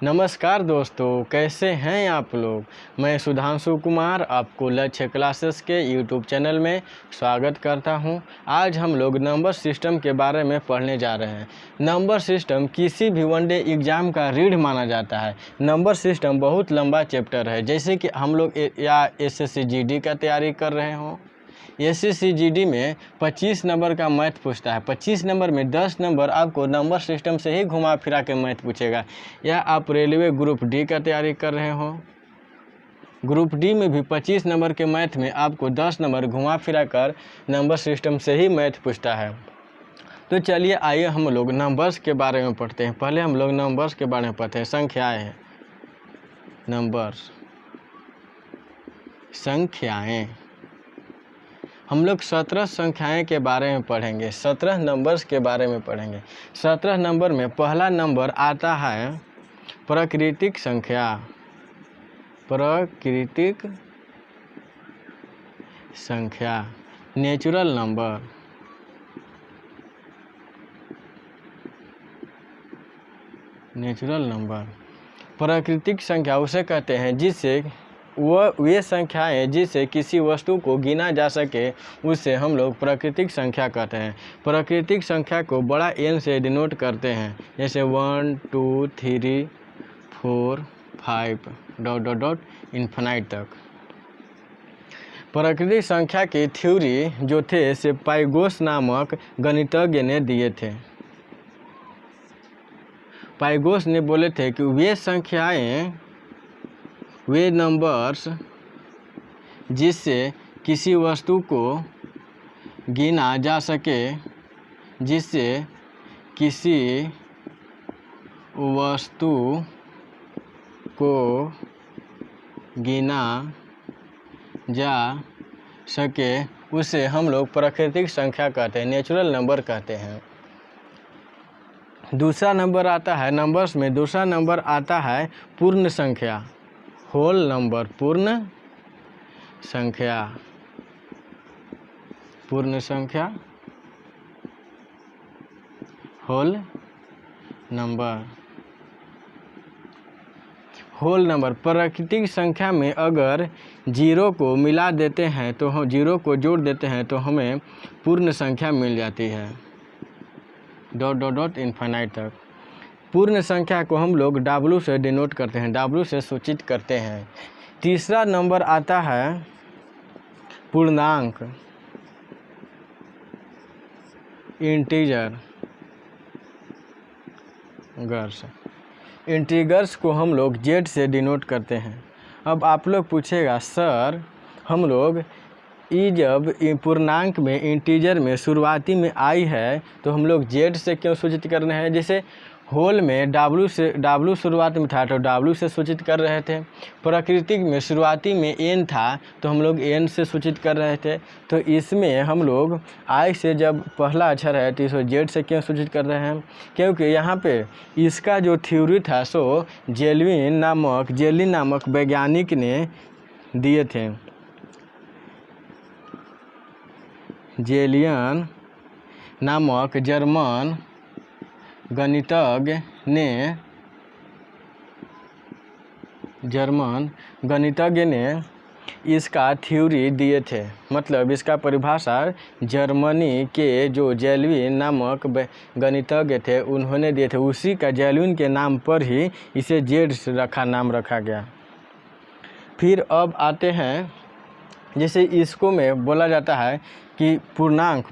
नमस्कार दोस्तों, कैसे हैं आप लोग। मैं सुधांशु कुमार आपको लक्ष्य क्लासेस के यूट्यूब चैनल में स्वागत करता हूं। आज हम लोग नंबर सिस्टम के बारे में पढ़ने जा रहे हैं। नंबर सिस्टम किसी भी वनडे एग्ज़ाम का रीढ़ माना जाता है। नंबर सिस्टम बहुत लंबा चैप्टर है। जैसे कि हम लोग या एसएससी जीडी का तैयारी कर रहे हों, एसएससी जीडी में 25 नंबर का मैथ पूछता है। 25 नंबर में 10 नंबर आपको नंबर सिस्टम से ही घुमा फिरा के मैथ पूछेगा। या आप रेलवे ग्रुप डी का तैयारी कर रहे हो, ग्रुप डी में भी 25 नंबर के मैथ में आपको 10 नंबर घुमा फिरा कर नंबर सिस्टम से ही मैथ पूछता है। तो चलिए आइए हम लोग नंबर्स के बारे में पढ़ते हैं। पहले हम लोग नंबर्स के बारे में पढ़ते हैं। संख्याएँ हैं, नंबर्स, संख्याएँ। हम लोग 17 संख्याएँ के बारे में पढ़ेंगे, 17 नंबर्स के बारे में पढ़ेंगे। 17 नंबर में पहला नंबर आता है प्राकृतिक संख्या। प्राकृतिक संख्या, नेचुरल नंबर। नेचुरल नंबर, प्राकृतिक संख्या उसे कहते हैं जिससे वे संख्याएं जिससे किसी वस्तु को गिना जा सके, उससे हम लोग प्राकृतिक संख्या कहते हैं। प्राकृतिक संख्या को बड़ा एन से डिनोट करते हैं, जैसे 1 2 3 4 5 ... इन्फिनाइट तक। प्राकृतिक संख्या की थ्योरी जो थे से पाइगोस नामक गणितज्ञ ने दिए थे। पाइगोस ने बोले थे कि वे संख्याएं, वे नंबर्स जिससे किसी वस्तु को गिना जा सके, जिससे किसी वस्तु को गिना जा सके, उसे हम लोग प्राकृतिक संख्या कहते हैं, नेचुरल नंबर कहते हैं। दूसरा नंबर आता है नंबर्स में, दूसरा नंबर आता है पूर्ण संख्या, होल नंबर। पूर्ण संख्या, पूर्ण संख्या, होल नंबर। होल नंबर प्राकृतिक संख्या में अगर जीरो को मिला देते हैं तो हम जीरो को जोड़ देते हैं तो हमें पूर्ण संख्या मिल जाती है, ... इन्फिनाइट तक। पूर्ण संख्या को हम लोग W से डिनोट करते हैं, W से सूचित करते हैं। तीसरा नंबर आता है पूर्णांक, इंटीजर गर्स। इंटीगर्स को हम लोग Z से डिनोट करते हैं। अब आप लोग पूछेगा सर हम लोग जब पूर्णांक में इंटीजर में शुरुआती में आई है तो हम लोग Z से क्यों सूचित कर रहे हैं। जैसे होल में W शुरुआत में था तो W से सूचित कर रहे थे। प्राकृतिक में शुरुआती में N था तो हम लोग N से सूचित कर रहे थे। तो इसमें हम लोग I से जब पहला अक्षर है तो इसको Z से क्यों सूचित कर रहे हैं, क्योंकि यहाँ पे इसका जो थ्योरी था सो जेलिन नामक वैज्ञानिक ने दिए थे। जेलियन नामक जर्मन गणितज्ञ ने इसका थ्योरी दिए थे। मतलब इसका परिभाषा जर्मनी के जो जेल्विन नामक गणितज्ञ थे उन्होंने दिए थे। उसी का जेल्विन के नाम पर ही इसे नाम रखा गया। फिर अब आते हैं, जैसे इसको में बोला जाता है कि पूर्णांक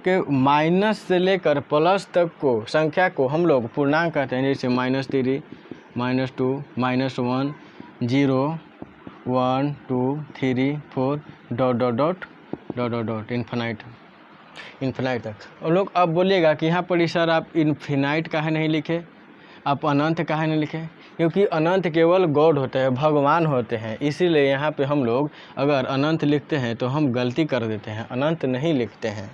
के माइनस से लेकर प्लस तक को संख्या को हम लोग पूर्णांक कहते हैं। जैसे -3 -2 -1 0 1 2 3 4 ... इन्फिनाइट तक। और लोग अब बोलिएगा कि यहाँ पर सर आप इन्फिनाइट काहे नहीं लिखे, आप अनंत काहे नहीं लिखे, क्योंकि अनंत केवल गॉड होते हैं, भगवान होते हैं। इसीलिए यहाँ पे हम लोग अगर अनंत लिखते हैं तो हम गलती कर देते हैं, अनंत नहीं लिखते हैं।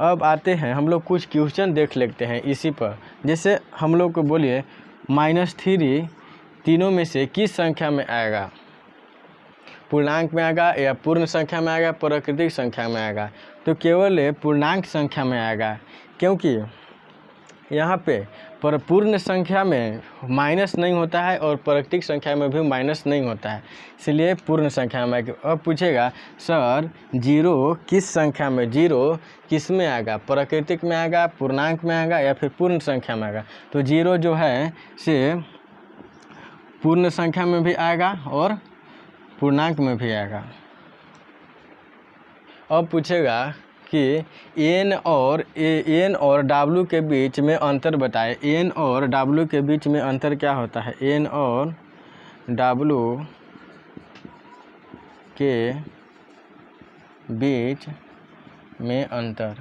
अब आते हैं हम लोग कुछ क्वेश्चन देख लेते हैं इसी पर। जैसे हम लोग को बोलिए -3 तीनों में से किस संख्या में आएगा, पूर्णांक में आएगा या पूर्ण संख्या में आएगा, प्राकृतिक संख्या में आएगा। तो केवल पूर्णांक संख्या में आएगा, क्योंकि यहाँ पे पर पूर्ण संख्या में माइनस नहीं होता है और प्राकृतिक संख्या में भी माइनस नहीं होता है, इसलिए पूर्ण संख्या में। अब पूछेगा सर जीरो किस संख्या में, जीरो किस में आएगा, प्राकृतिक में आएगा, पूर्णांक में आएगा या फिर पूर्ण संख्या में आएगा। तो जीरो जो है से पूर्ण संख्या में भी आएगा और पूर्णांक में भी आएगा। अब पूछेगा कि एन और डब्ल्यू के बीच में अंतर बताए। एन और डब्ल्यू के बीच में अंतर क्या होता है, एन और डब्ल्यू के बीच में अंतर,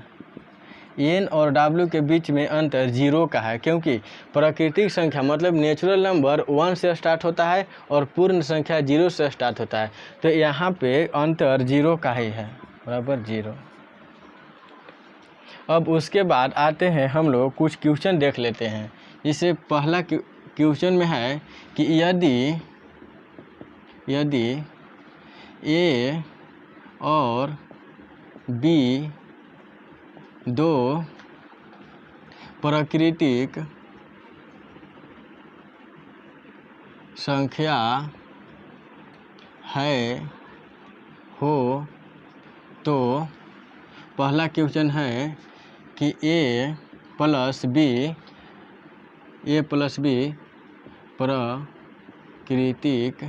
एन और डब्ल्यू के बीच में अंतर जीरो का है, क्योंकि प्राकृतिक संख्या मतलब नेचुरल नंबर 1 से स्टार्ट होता है और पूर्ण संख्या 0 से स्टार्ट होता है। तो यहाँ पे अंतर जीरो का ही है, बराबर जीरो। अब उसके बाद आते हैं हम लोग कुछ क्वेश्चन देख लेते हैं। जैसे पहला क्वेश्चन में है कि यदि ए और बी दो प्राकृतिक संख्या हो तो पहला क्वेश्चन है कि ए प्लस बी प्राकृतिक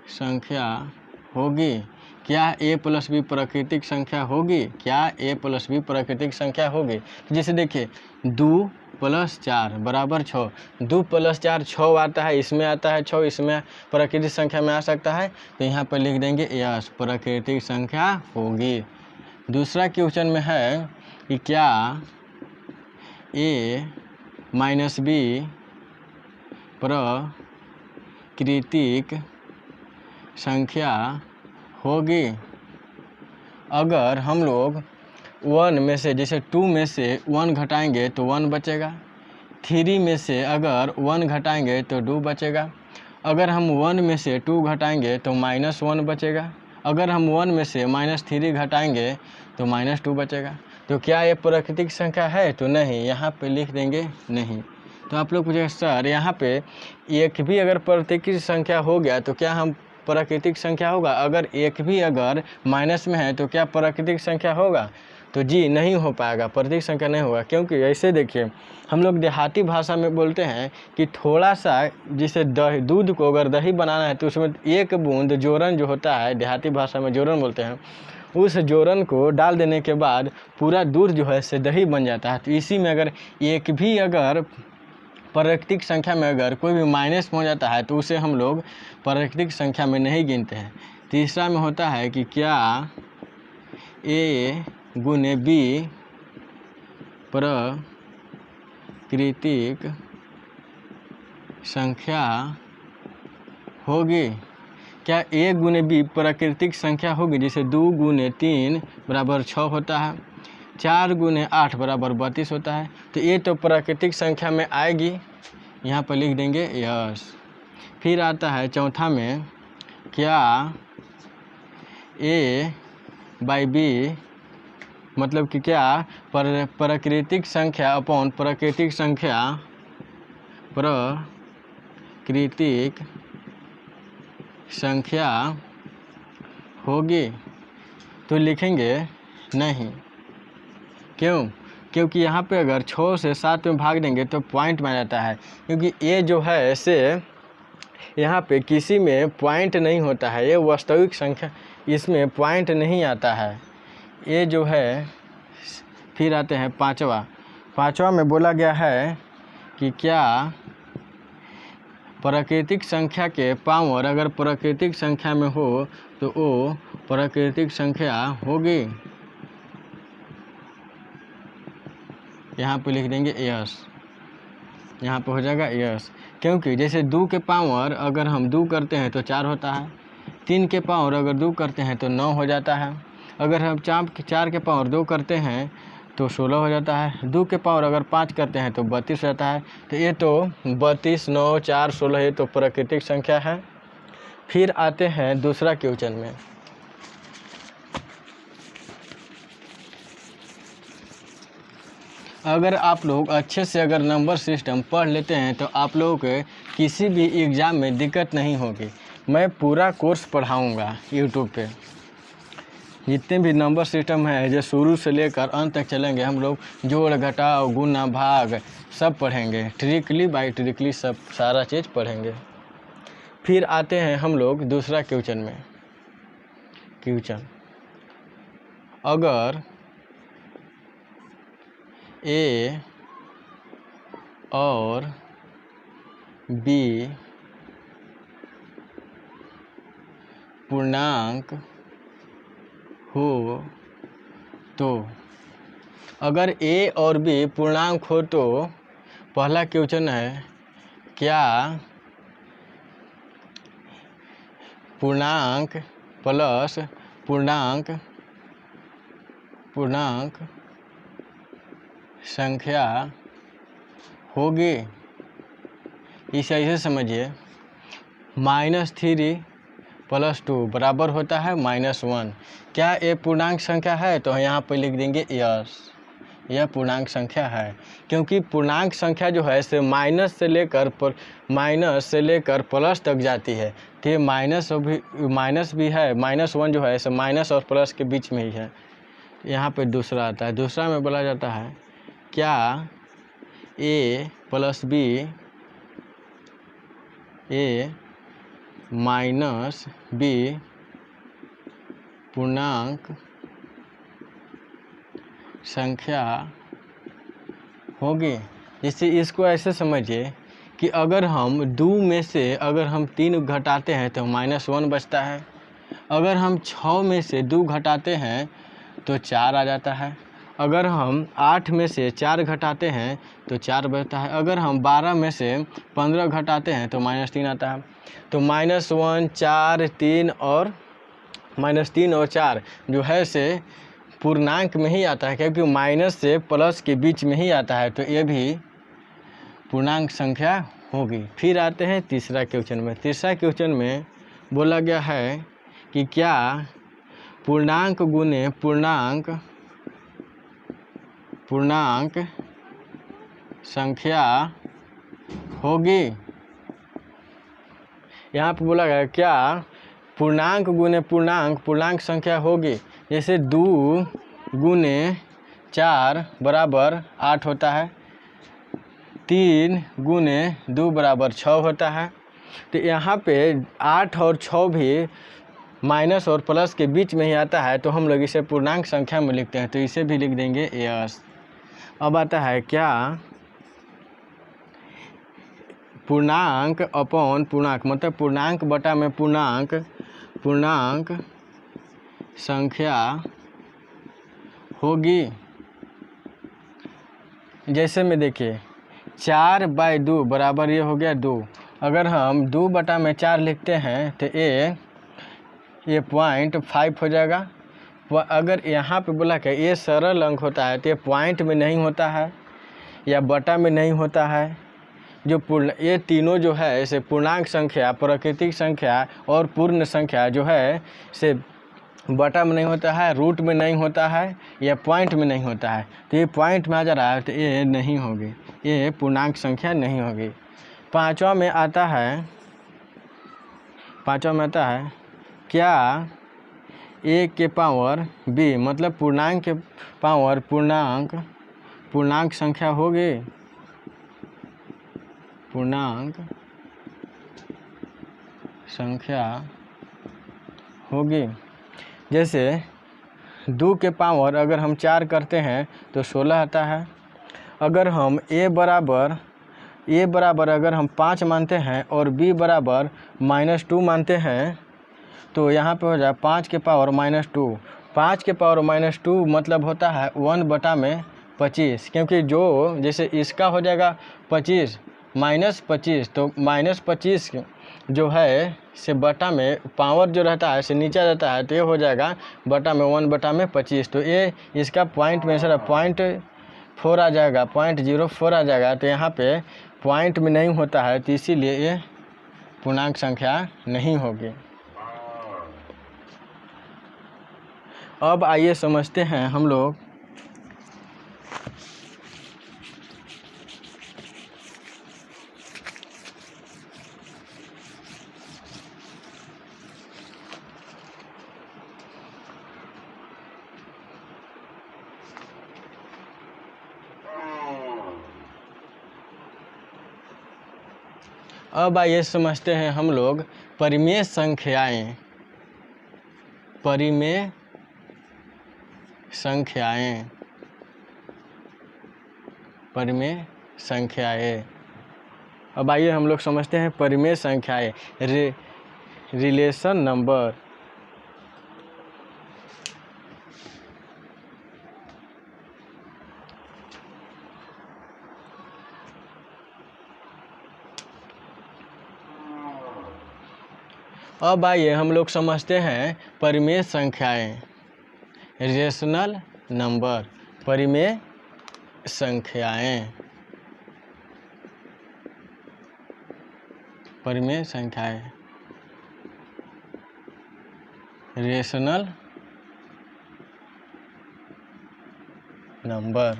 संख्या होगी। क्या ए प्लस बी प्राकृतिक संख्या होगी, क्या ए प्लस बी प्राकृतिक संख्या होगी। तो जैसे देखिए 2 + 4 = 6, 2 + 4 6 आता है, इसमें आता है 6, इसमें प्राकृतिक संख्या में आ सकता है। तो यहाँ पर लिख देंगे यस प्राकृतिक संख्या होगी। दूसरा क्वेश्चन में है कि क्या ए - बी प्राकृतिक संख्या होगी। अगर हम लोग 1 में से जैसे 2 में से 1 घटाएंगे तो 1 बचेगा, 3 में से अगर 1 घटाएंगे तो 2 बचेगा, अगर हम 1 में से 2 घटाएंगे तो -1 बचेगा, अगर हम 1 में से -3 घटाएंगे तो -2 बचेगा। तो क्या ये प्राकृतिक संख्या है, तो नहीं, यहाँ पे लिख देंगे नहीं। तो आप लोग पूछेंगे सर यहाँ पे एक भी अगर प्राकृतिक संख्या हो गया तो क्या हम प्राकृतिक संख्या होगा, अगर एक भी अगर माइनस में है तो क्या प्राकृतिक संख्या होगा। तो जी नहीं हो पाएगा, प्राकृतिक संख्या नहीं होगा। क्योंकि ऐसे देखिए हम लोग देहाती भाषा में बोलते हैं कि थोड़ा सा जैसे दूध को अगर दही बनाना है तो उसमें 1 बूंद जोरन जो होता है, देहाती भाषा में जोरन बोलते हैं, उस जोरन को डाल देने के बाद पूरा दूध जो है से दही बन जाता है। तो इसी में अगर एक भी अगर प्राकृतिक संख्या में अगर कोई भी माइनस हो जाता है तो उसे हम लोग प्राकृतिक संख्या में नहीं गिनते हैं। तीसरा में होता है कि क्या ए गुने बी प्राकृतिक संख्या होगी। क्या ए गुने बी प्राकृतिक संख्या होगी। जैसे 2 × 3 = 6 होता है, 4 × 8 = 32 होता है। तो ये तो प्राकृतिक संख्या में आएगी, यहाँ पर लिख देंगे यस। फिर आता है चौथा में, क्या A/B मतलब कि क्या प्राकृतिक संख्या अपॉन प्राकृतिक संख्या होगी। तो लिखेंगे नहीं। क्यों, क्योंकि यहाँ पे अगर 6 से 7 में भाग देंगे तो पॉइंट में आ जाता है, क्योंकि ये जो है ऐसे यहाँ पे किसी में पॉइंट नहीं होता है, ये वास्तविक संख्या, इसमें पॉइंट नहीं आता है ये जो है। फिर आते हैं पाँचवा में बोला गया है कि क्या प्राकृतिक संख्या के पावर अगर प्राकृतिक संख्या में हो तो वो प्राकृतिक संख्या होगी। यहाँ पे लिख देंगे यस, यहाँ पे हो जाएगा यस। क्योंकि जैसे 2 के पावर अगर हम 2 करते हैं तो 4 होता है, 3 के पावर अगर 2 करते हैं तो 9 हो जाता है, अगर हम 4 के पावर 2 करते हैं तो 16 हो जाता है, 2 के पावर अगर 5 करते हैं तो 32 रहता है। तो ये तो 32, 9, 4, 16 ये तो प्राकृतिक संख्या है। फिर आते हैं दूसरा क्वेश्चन में। अगर आप लोग अच्छे से अगर नंबर सिस्टम पढ़ लेते हैं तो आप लोगों के किसी भी एग्ज़ाम में दिक्कत नहीं होगी। मैं पूरा कोर्स पढ़ाऊँगा यूट्यूब पे। जितने भी नंबर सिस्टम है जो शुरू से लेकर अंत तक चलेंगे, हम लोग जोड़ घटाव गुना भाग सब पढ़ेंगे, ट्रिकली बाई ट्रिकली सब सारा चीज़ पढ़ेंगे। फिर आते हैं हम लोग दूसरा क्वेश्चन में। क्वेश्चन, अगर ए और बी पूर्णांक हो तो, अगर ए और बी पूर्णांक हो तो पहला क्वेश्चन है, क्या पूर्णांक प्लस पूर्णांक संख्या होगी? इसे ऐसे समझिए, -3 + 2 बराबर होता है -1। क्या ये पूर्णांक संख्या है? तो यहाँ पर लिख देंगे यस, यह पूर्णांक संख्या है। क्योंकि पूर्णांक संख्या जो है इसे माइनस से लेकर प्लस तक जाती है, तो ये माइनस भी है, -1 जो है इसे माइनस और प्लस के बीच में ही है। यहाँ पे दूसरा आता है। दूसरा में बोला जाता है, क्या a + b - b पूर्णांक संख्या होगी? जैसे इसको ऐसे समझिए कि अगर हम 2 में से अगर हम 3 घटाते हैं तो -1 बचता है। अगर हम 6 में से 2 घटाते हैं तो 4 आ जाता है। अगर हम 8 में से 4 घटाते हैं तो 4 बचता है। अगर हम 12 में से 15 घटाते हैं तो -3 आता है। तो -1, 4, 3 और -3 और 4 जो है से पूर्णांक में ही आता है, क्योंकि माइनस से प्लस के बीच में ही आता है, तो ये भी पूर्णांक संख्या होगी। फिर आते हैं तीसरा क्वेश्चन में। तीसरा क्वेश्चन में बोला गया है कि क्या पूर्णांक गुने पूर्णांक संख्या होगी? यहाँ पर बोला गया क्या पूर्णांक गुने पूर्णांक संख्या होगी? जैसे 2 गुने 4 बराबर 8 होता है, 3 गुने 2 बराबर 6 होता है। तो यहाँ पे 8 और 6 भी माइनस और प्लस के बीच में ही आता है, तो हम लोग इसे पूर्णांक संख्या में लिखते हैं, तो इसे भी लिख देंगे यस। अब आता है, क्या पूर्णांक अपॉन पूर्णांक मतलब पूर्णांक बटा में पूर्णांक संख्या होगी? जैसे में देखिए 4/2 बराबर ये हो गया 2। अगर हम 2 बटा में 4 लिखते हैं तो ये 0.5 हो जाएगा। अगर यहाँ पे बोला कि ये सरल अंक होता है तो ये पॉइंट में नहीं होता है या बटा में नहीं होता है। जो ये तीनों जो है इसे पूर्णांक संख्या, प्राकृतिक संख्या और पूर्ण संख्या जो है से बटा में नहीं होता है, रूट में नहीं होता है या पॉइंट में नहीं होता है। तो ये पॉइंट में आ जा रहा है तो ये नहीं होगी, ये पूर्णांक संख्या नहीं होगी। पाँचवा में आता है क्या a के पावर b मतलब पूर्णांक के पावर पूर्णांक संख्या होगी? पूर्णांक संख्या होगी। जैसे 2 के पावर अगर हम 4 करते हैं तो 16 आता है। अगर हम a बराबर अगर हम 5 मानते हैं और b बराबर -2 मानते हैं तो यहाँ पे हो जाए 5 के पावर -2। 5 के पावर -2 मतलब होता है 1/25, क्योंकि जो जैसे इसका हो जाएगा 25 -25, तो -25 जो है से बटा में पावर जो रहता है से नीचे जाता है, तो ये हो जाएगा बटा में 1/25। तो ये इसका पॉइंट में सर 0.4 आ जाएगा, 0.04 आ जाएगा। तो यहाँ पे पॉइंट में नहीं होता है, तो इसीलिए ये पूर्णांक संख्या नहीं होगी। अब आइए समझते हैं हम लोग अब आइए समझते हैं हम लोग परिमेय संख्याएं। परिमेय संख्याएं, परिमेय संख्याएं। अब आइए हम लोग समझते हैं परिमेय संख्याएं। Relation number. अब आइए हम लोग समझते हैं परिमेय संख्याएं। रेशनल नंबर, परिमेय संख्याएं, परिमेय संख्याएं, रेशनल नंबर।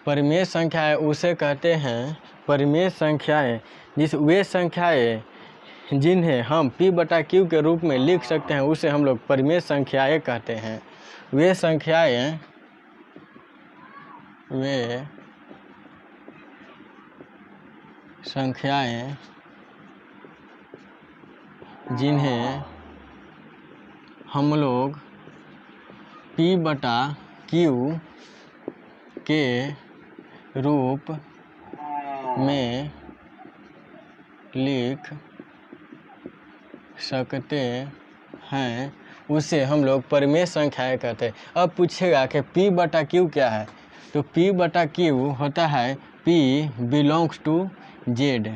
परिमेय संख्याएं उसे कहते हैं, परिमेय संख्याएं वे संख्याएं जिन्हें हम P/Q के रूप में लिख सकते हैं उसे हम लोग परिमेय संख्याएं कहते हैं। वे संख्याएं जिन्हें हम लोग P/Q के रूप में लिख सकते हैं उसे हम लोग परिमेय संख्याएं कहते हैं। अब पूछेगा कि P/Q क्या है, तो P/Q होता है P बिलोंग्स टू Z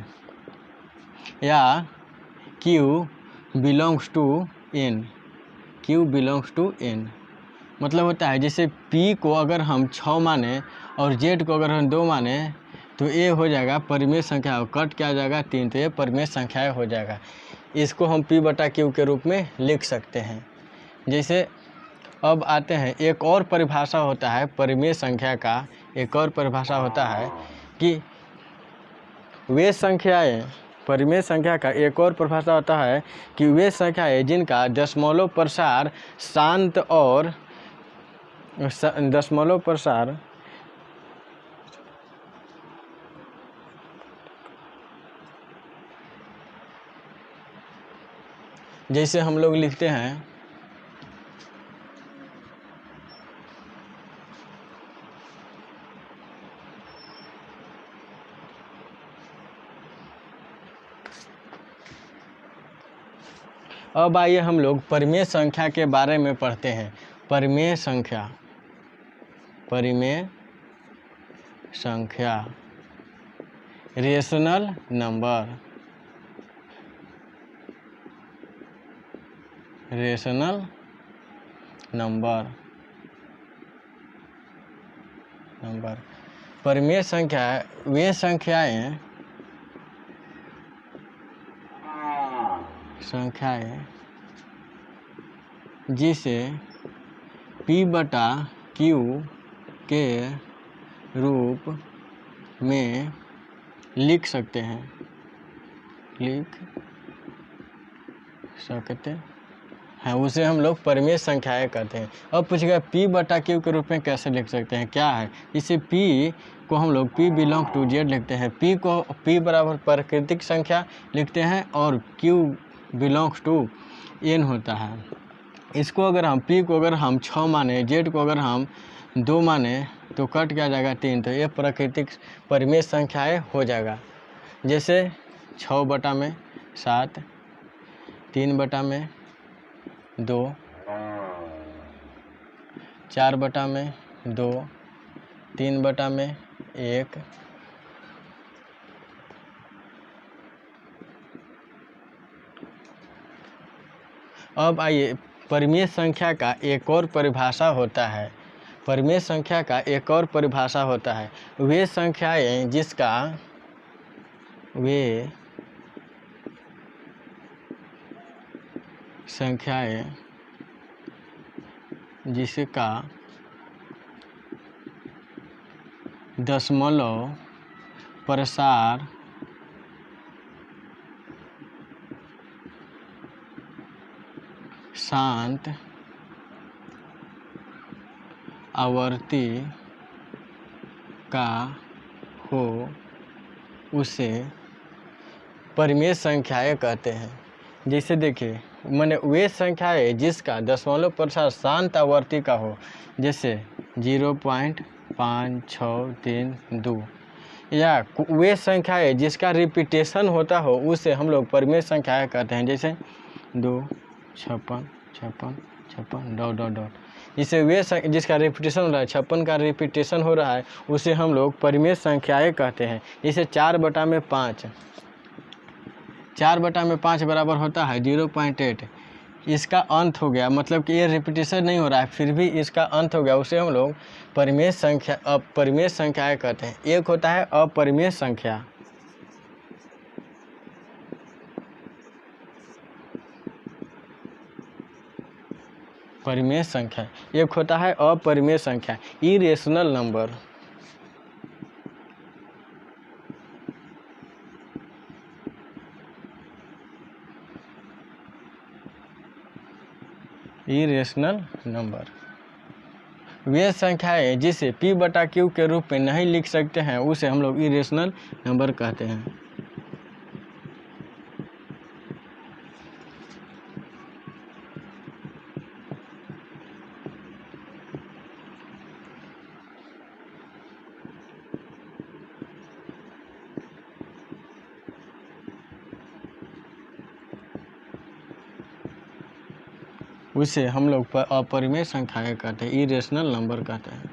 या Q belongs to N। Q belongs to N मतलब होता है जैसे P को अगर हम 6 माने और Z को अगर हम 2 माने तो ये हो जाएगा परिमेय संख्या, कट क्या आ जाएगा 3, तो ये परिमेय संख्याएं हो जाएगा। इसको हम P/Q के रूप में लिख सकते हैं। जैसे अब आते हैं एक और परिभाषा होता है परिमेय संख्या का, एक और परिभाषा होता है कि वे संख्याएं, परिमेय संख्या का एक और परिभाषा होता है कि वे संख्याएं जिनका दशमलव प्रसार शांत और दशमलव प्रसार जैसे हम लोग लिखते हैं अब आइए हम लोग परिमेय संख्या के बारे में पढ़ते हैं। परिमेय संख्या, परिमेय संख्या, रेशनल नंबर, रेशनल नंबर, परिमेय संख्या वे संख्याएं जिसे P/Q के रूप में लिख सकते हैं, उसे हम लोग परिमेय संख्याएं कहते हैं। अब पूछेगा P/Q के रूप में कैसे लिख सकते हैं, क्या है। इसे P को हम लोग P बिलोंग टू Z लिखते हैं, P को P बराबर प्राकृतिक संख्या लिखते हैं और Q बिलोंग्स टू N होता है। इसको अगर हम P को अगर हम 6 माने, Z को अगर हम 2 माने तो कट क्या जाएगा 3, तो ये प्राकृतिक परिमेय संख्याएं हो जाएगा। जैसे 6/7, 3/2, 4/2, 3/1। अब आइए परिमेय संख्या का एक और परिभाषा होता है, परिमेय संख्या का एक और परिभाषा होता है वे संख्याएं जिसका दशमलव प्रसार शांत आवर्ती का हो उसे परिमेय संख्याएं कहते हैं। जैसे देखिए, माने वे संख्याएं जिसका दशमलव प्रसार शांत आवर्ती का हो, जैसे 0.5632, या वे संख्याएं जिसका रिपीटेशन होता हो उसे हम लोग परिमेय संख्याएं कहते हैं। जैसे 2, 56, 56, 56 डॉट डॉट डॉट। इसे वे जिसका रिपीटेशन हो रहा है, 56 का रिपीटेशन हो रहा है, उसे हम लोग परिमेय संख्याएं कहते हैं। जैसे 4/5, 4/5 बराबर होता है 0.8। इसका अंत हो गया, मतलब कि ये रिपीटेशन नहीं हो रहा है, फिर भी इसका अंत हो गया, उसे हम लोग परिमेय संख्याएं कहते हैं। एक होता है अपरिमेय संख्या, परिमेय संख्या। एक होता है अपरिमेय संख्या, इरेशनल नंबर। इरेशनल नंबर वे संख्याएं जिसे P/Q के रूप में नहीं लिख सकते हैं उसे हम लोग इरेशनल नंबर कहते हैं। उसे हम लोग अपरिमेय संख्याएं कहते हैं, इरेशनल नंबर कहते हैं।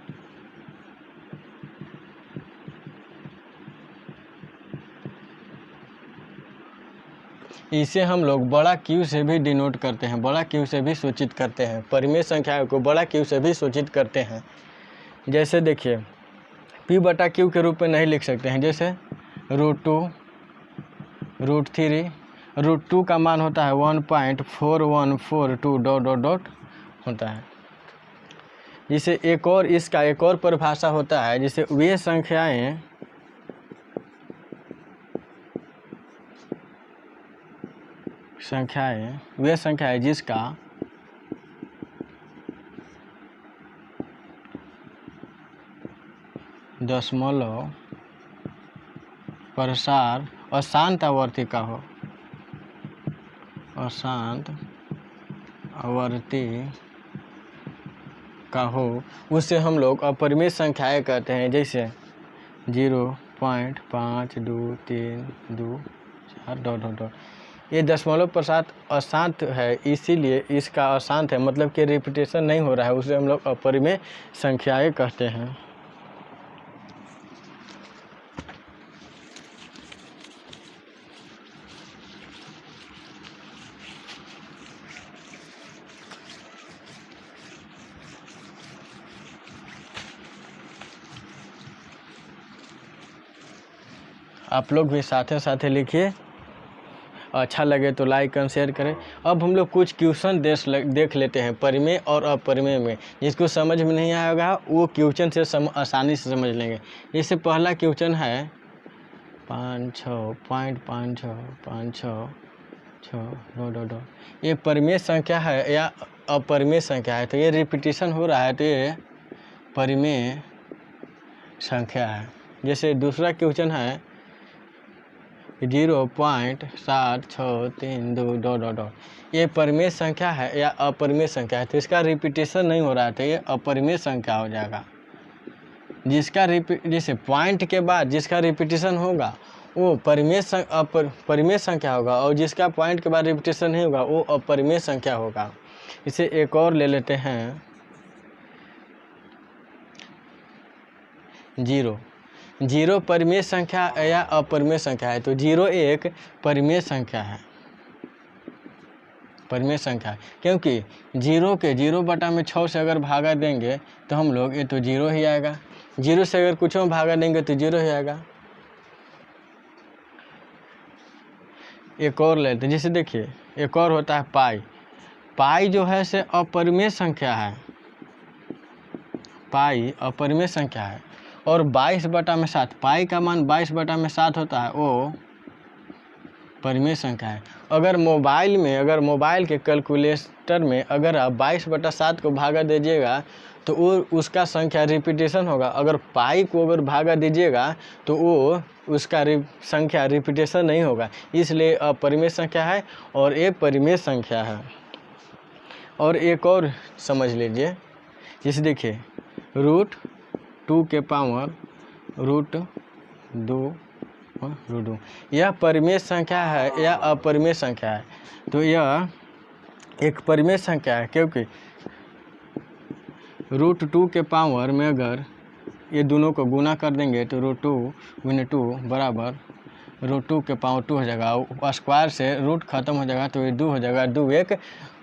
इसे हम लोग बड़ा Q से भी डिनोट करते हैं, बड़ा Q से भी सूचित करते हैं। परिमेय संख्याओं को बड़ा Q से भी सूचित करते हैं। जैसे देखिए, P/Q के रूप में नहीं लिख सकते हैं, जैसे √2, √3, √2 का मान होता है 1.4142 डॉट डॉट डॉट होता है। जिसे एक और इसका एक और परिभाषा होता है, जिसे वे संख्याएं जिसका दशमलव प्रसार अशांत आवर्ती का हो, अशांत आवर्ती का हो, उसे हम लोग अपरिमेय संख्याएं कहते हैं। जैसे 0.5232 डॉट डॉट डॉट। ये दशमलव प्रसार अशांत है, इसीलिए इसका अशांत है, मतलब कि रिपीटेशन नहीं हो रहा है, उसे हम लोग अपरिमेय संख्याएं कहते हैं। आप लोग भी साथ साथ लिखिए, अच्छा लगे तो लाइक एंड शेयर करें। अब हम लोग कुछ क्वेश्चन देख लेते हैं परिमेय और अपरिमेय में। जिसको समझ में नहीं आएगा वो क्वेश्चन से आसानी से समझ लेंगे। जैसे पहला क्वेश्चन है 5.5656 ये परिमेय संख्या है या अपरिमेय संख्या है? तो ये रिपीटेशन हो रहा है, तो ये परिमेय संख्या है। जैसे दूसरा क्वेश्चन है 0.7632 डॉट डॉट डॉट, ये परिमेय संख्या है या अपरिमेय संख्या है? तो इसका रिपीटेशन नहीं हो रहा है, तो ये अपरिमेय संख्या हो जाएगा। जैसे पॉइंट के बाद जिसका रिपीटेशन होगा वो परिमेय संख्या होगा, और जिसका पॉइंट के बाद रिपीटेशन नहीं होगा वो अपरिमेय संख्या होगा। इसे एक और ले लेते हैं 0 परिमेय संख्या या अपरिमेय संख्या है? तो 0 एक परिमेय संख्या है, परिमेय संख्या है, क्योंकि 0 के 0/6 से अगर भागा देंगे तो हम लोग ये तो 0 ही आएगा। 0 से अगर कुछ में भागा देंगे तो 0 ही आएगा। एक और लेते हैं, जैसे देखिए एक और होता है पाई जो है से अपरिमेय संख्या है, पाई अपरिमेय संख्या है। और 22/7, पाई का मान 22/7 होता है, वो परिमेय संख्या है। अगर मोबाइल के कैलकुलेटर में अगर आप 22/7 को भागा दीजिएगा तो वो उसका संख्या रिपीटेशन होगा। अगर पाई को अगर भागा दीजिएगा तो वो उसका संख्या रिपीटेशन नहीं होगा, इसलिए अपरिमेय संख्या है और ये परिमेय संख्या है। और एक और समझ लीजिए, जैसे देखिए √2 के पावर √2 यह परिमेय संख्या है या अपरिमेय संख्या है। तो यह एक परिमेय संख्या है, क्योंकि √2 के पावर में अगर ये दोनों को गुना कर देंगे तो √2 × 2 बराबर √2 के पावर 2 हो जाएगा। स्क्वायर से रूट खत्म हो जाएगा तो ये 2 हो जाएगा। 2 एक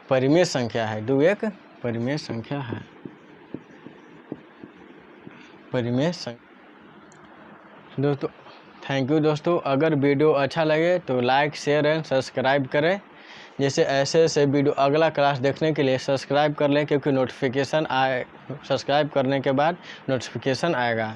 परिमेय संख्या है, 2 एक परिमेय संख्या है, परिमेय संख्या। दोस्तों थैंक यू दोस्तों, अगर वीडियो अच्छा लगे तो लाइक शेयर एंड सब्सक्राइब करें। जैसे ऐसे वीडियो अगला क्लास देखने के लिए सब्सक्राइब कर लें, क्योंकि नोटिफिकेशन सब्सक्राइब करने के बाद नोटिफिकेशन आएगा।